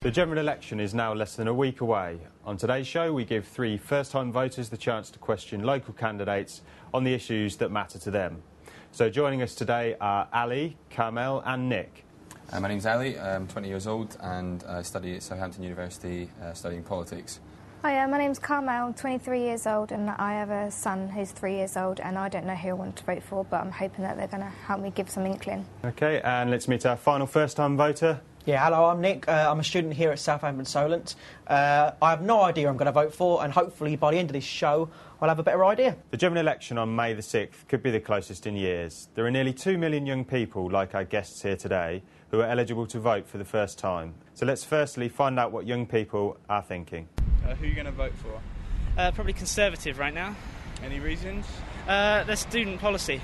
The general election is now less than a week away. On today's show, we give 3 first-time voters the chance to question local candidates on the issues that matter to them. So joining us today are Ali, Carmel and Nick. My name's Ali, I'm 20 years old and I study at Southampton University studying politics. Hi, my name's Carmel, I'm 23 years old and I have a son who's 3 years old and I don't know who I want to vote for, but I'm hoping that they're going to help me give some inkling. OK, and let's meet our final first-time voter. Yeah, hello, I'm Nick. I'm a student here at Southampton Solent. I have no idea who I'm going to vote for, and hopefully by the end of this show I'll have a better idea. The general election on May the 6th could be the closest in years. There are nearly 2 million young people, like our guests here today, who are eligible to vote for the first time. So let's firstly find out what young people are thinking. Who are you going to vote for? Probably Conservative right now. Any reasons? The student policy.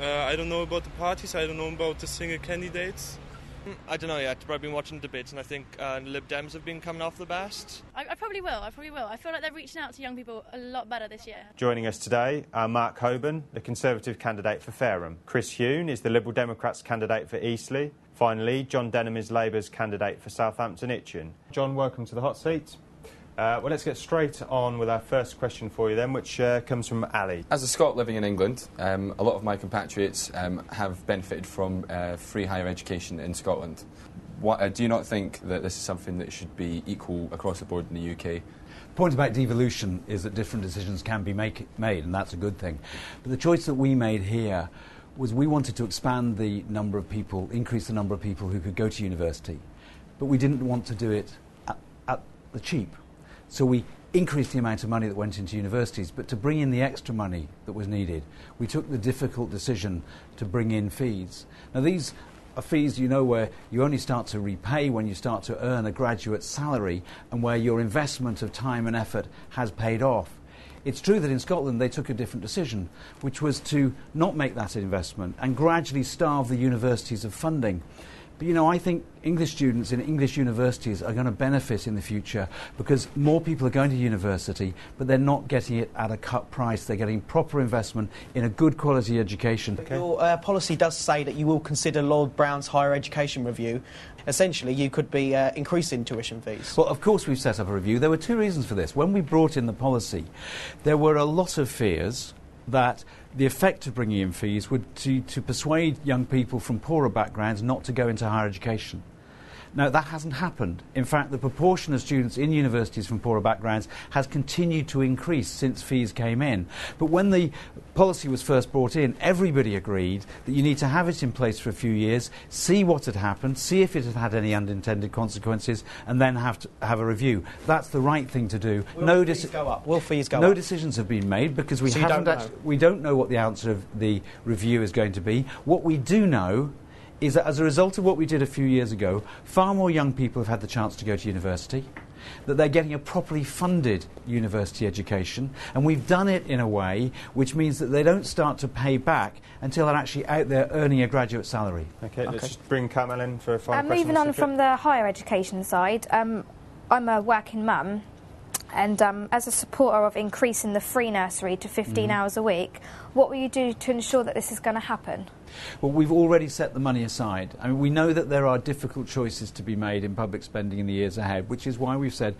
I don't know about the parties, I don't know about the single candidates. I don't know yet, but I've been watching debates and I think Lib Dems have been coming off the best. I probably will. I feel like they're reaching out to young people a lot better this year. Joining us today are Mark Hoban, the Conservative candidate for Fareham. Chris Huhne is the Liberal Democrats candidate for Eastleigh. Finally, John Denham is Labour's candidate for Southampton Itchen. John, welcome to the hot seat. Well, let's get straight on with our first question for you then, which comes from Ali. As a Scot living in England, a lot of my compatriots have benefited from free higher education in Scotland. Do you not think that this is something that should be equal across the board in the UK? The point about devolution is that different decisions can be made, and that's a good thing. But the choice that we made here was we wanted to expand the number of people, increase the number of people who could go to university. But we didn't want to do it at the cheap. So we increased the amount of money that went into universities, but to bring in the extra money that was needed, we took the difficult decision to bring in fees. Now these are fees, you know, where you only start to repay when you start to earn a graduate salary and where your investment of time and effort has paid off. It's true that in Scotland they took a different decision, which was to not make that investment and gradually starve the universities of funding. But, you know, I think English students in English universities are going to benefit in the future because more people are going to university, but they're not getting it at a cut price. They're getting proper investment in a good quality education. Okay. Your policy does say that you will consider Lord Brown's higher education review. Essentially, you could be increasing tuition fees. Well, of course we've set up a review. There were 2 reasons for this. When we brought in the policy, there were a lot of fears that the effect of bringing in fees would to persuade young people from poorer backgrounds not to go into higher education. Now, that hasn't happened. In fact, the proportion of students in universities from poorer backgrounds has continued to increase since fees came in. But when the policy was first brought in, everybody agreed that you need to have it in place for a few years, see what had happened, see if it had had any unintended consequences, and then have a review. That's the right thing to do. Will fees go up? Will fees go up? No decisions have been made because we don't know what the answer of the review is going to be. What we do know is that as a result of what we did a few years ago, far more young people have had the chance to go to university, that they're getting a properly funded university education, and we've done it in a way which means that they don't start to pay back until they're actually out there earning a graduate salary. OK, let's just bring Carmel in for a final question. Moving on from the higher education side, I'm a working mum, and as a supporter of increasing the free nursery to 15 hours a week, what will you do to ensure that this is going to happen? Well, we've already set the money aside. I mean, we know that there are difficult choices to be made in public spending in the years ahead, which is why we've said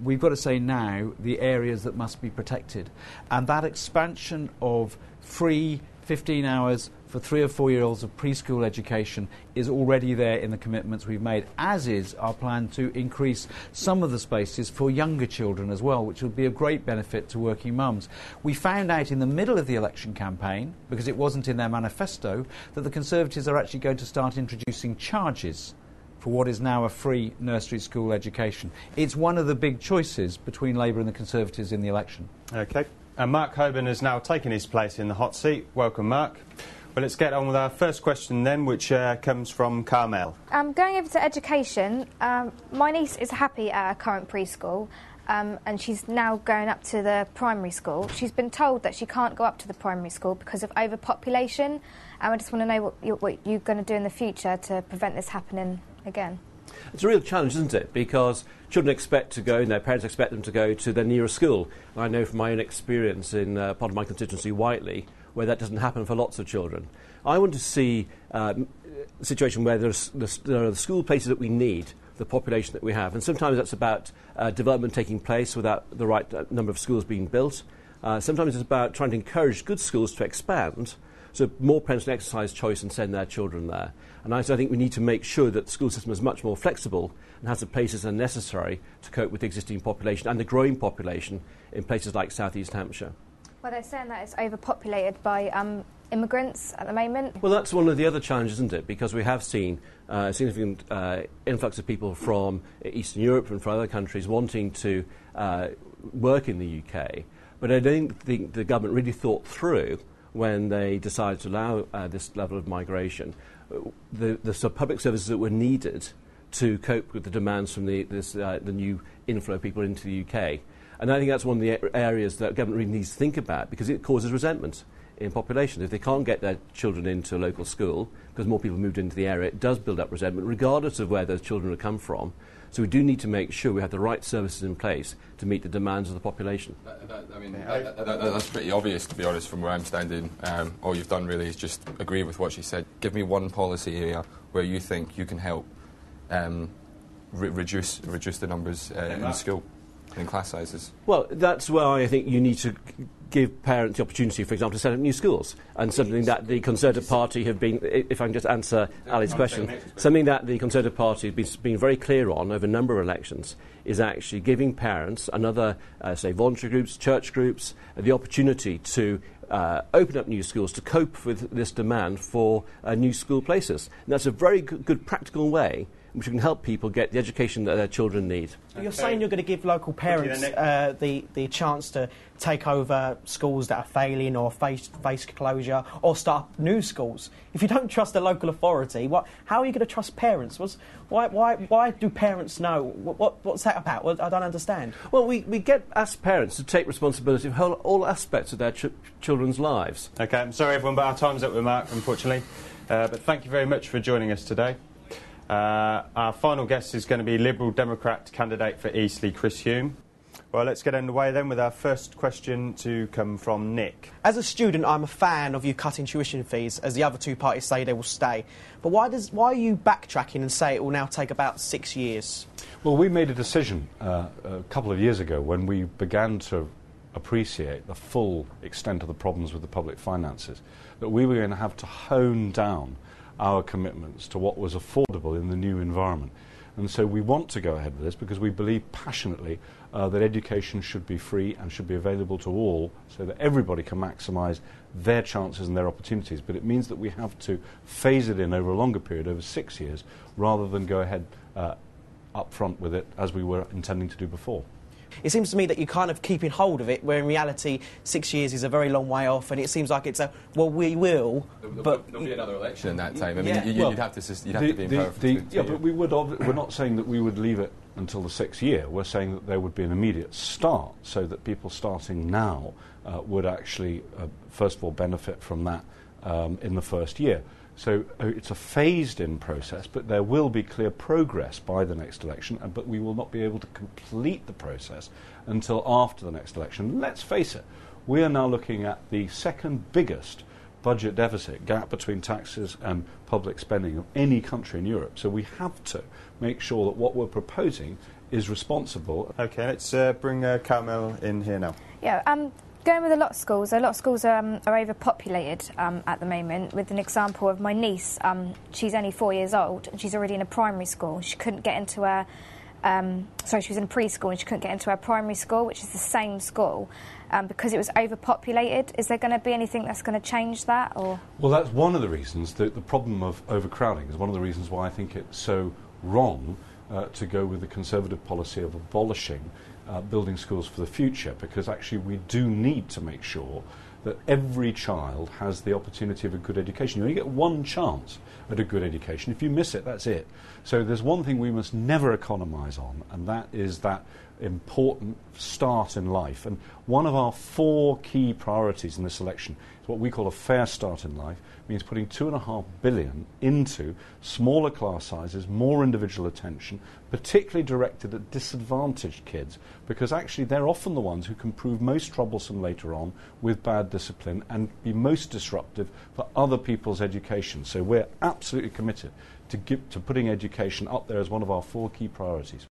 we've got to say now the areas that must be protected. And that expansion of free 15 hours for 3 or 4 year olds of preschool education is already there in the commitments we've made, as is our plan to increase some of the spaces for younger children as well, which would be of great benefit to working mums. We found out in the middle of the election campaign, because it wasn't in their manifesto, that the Conservatives are actually going to start introducing charges for what is now a free nursery school education. It's one of the big choices between Labour and the Conservatives in the election. OK. And Mark Hoban has now taken his place in the hot seat. Welcome, Mark. Well, let's get on with our first question then, which comes from Carmel. Going over to education, my niece is happy at her current preschool, and she's now going up to the primary school. She's been told that she can't go up to the primary school because of overpopulation, and I just want to know what you're going to do in the future to prevent this happening again. It's a real challenge, isn't it? Because children expect to go, and their parents expect them to go to their nearest school. I know from my own experience in part of my constituency, Whiteley, where that doesn't happen for lots of children. I want to see a situation where there are the school places that we need the population that we have. And sometimes that's about development taking place without the right number of schools being built. Sometimes it's about trying to encourage good schools to expand so more parents can exercise choice and send their children there. And I think we need to make sure that the school system is much more flexible and has the places that are necessary to cope with the existing population and the growing population in places like South East Hampshire. Well, they're saying that it's overpopulated by immigrants at the moment. Well, that's one of the other challenges, isn't it? Because we have seen a significant influx of people from Eastern Europe and from other countries wanting to work in the UK. But I don't think the government really thought through when they decided to allow this level of migration, the sort of public services that were needed to cope with the demands from the new inflow of people into the UK. And I think that's one of the areas that government really needs to think about, because it causes resentment in population. If they can't get their children into a local school, because more people moved into the area, it does build up resentment, regardless of where those children have come from. So we do need to make sure we have the right services in place to meet the demands of the population. That's pretty obvious, to be honest, from where I'm standing. All you've done really is just agree with what she said. Give me one policy area where you think you can help reduce the numbers in school, in class sizes. Well, that's why I think you need to give parents the opportunity, for example, to set up new schools, and something that the Conservative Party have been, if I can just answer Ali's question, something that the Conservative Party has been very clear on over a number of elections is actually giving parents and other, say, voluntary groups, church groups, the opportunity to open up new schools to cope with this demand for new school places. And that's a very good practical way which can help people get the education that their children need. You're saying you're going to give local parents the chance to take over schools that are failing or face closure, or start up new schools. If you don't trust the local authority, how are you going to trust parents? Why do parents know? What's that about? Well, I don't understand. Well, we get asked parents to take responsibility for all aspects of their children's lives. OK, I'm sorry everyone, but our time's up with Mark, unfortunately. But thank you very much for joining us today. Our final guest is going to be Liberal Democrat candidate for Eastleigh, Chris Hume. Well, let's get underway then with our first question to come from Nick. As a student, I'm a fan of you cutting tuition fees, as the other two parties say they will stay. But why are you backtracking and say it will now take about 6 years? Well, we made a decision a couple of years ago when we began to appreciate the full extent of the problems with the public finances, that we were going to have to hone down our commitments to what was affordable in the new environment. And so we want to go ahead with this because we believe passionately that education should be free and should be available to all so that everybody can maximise their chances and their opportunities. But it means that we have to phase it in over a longer period, over 6 years, rather than go ahead up front with it as we were intending to do before. It seems to me that you're kind of keeping hold of it, where in reality 6 years is a very long way off, and it seems like it's we will, but there'll be another election in that time. I mean, you'd have to be in power. But we're not saying that we would leave it until the 6th year. We're saying that there would be an immediate start, so that people starting now would actually, first of all, benefit from that in the first year. So it's a phased-in process, but there will be clear progress by the next election, but we will not be able to complete the process until after the next election. Let's face it, we are now looking at the second biggest budget deficit gap between taxes and public spending of any country in Europe. So we have to make sure that what we're proposing is responsible. OK, let's bring Carmel in here now. Yeah, going with a lot of schools are overpopulated at the moment. With an example of my niece, she's only 4 years old and she's already in a primary school. She couldn't get into her, she was in preschool and she couldn't get into her primary school, which is the same school, because it was overpopulated. Is there going to be anything that's going to change that? Or? Well, that's one of the reasons, the problem of overcrowding is one of the reasons why I think it's so wrong to go with the Conservative policy of abolishing building schools for the future, because actually we do need to make sure that every child has the opportunity of a good education. You only get one chance at a good education. If you miss it, that's it. So there's one thing we must never economise on, and that is that important start in life. And one of our 4 key priorities in this election is what we call a fair start in life. It means putting $2.5 billion into smaller class sizes, more individual attention, particularly directed at disadvantaged kids, because actually they're often the ones who can prove most troublesome later on with bad discipline and be most disruptive for other people's education. So we're absolutely committed to putting education up there as one of our 4 key priorities.